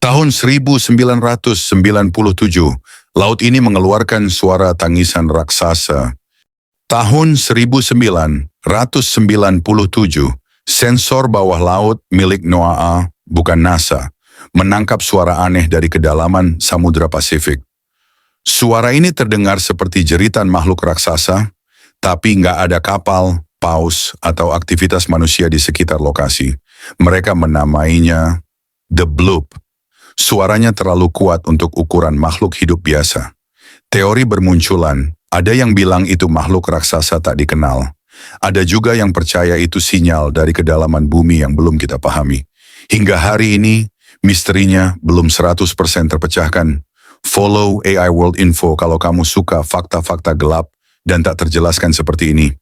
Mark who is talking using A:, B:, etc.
A: Tahun 1997, laut ini mengeluarkan suara tangisan raksasa. Tahun 1997, sensor bawah laut milik NOAA, bukan NASA, menangkap suara aneh dari kedalaman Samudra Pasifik. Suara ini terdengar seperti jeritan makhluk raksasa, tapi nggak ada kapal, paus, atau aktivitas manusia di sekitar lokasi. Mereka menamainya The Bloop. Suaranya terlalu kuat untuk ukuran makhluk hidup biasa. Teori bermunculan, ada yang bilang itu makhluk raksasa tak dikenal. Ada juga yang percaya itu sinyal dari kedalaman bumi yang belum kita pahami. Hingga hari ini, misterinya belum 100% terpecahkan. Follow AI World Info kalau kamu suka fakta-fakta gelap dan tak terjelaskan seperti ini.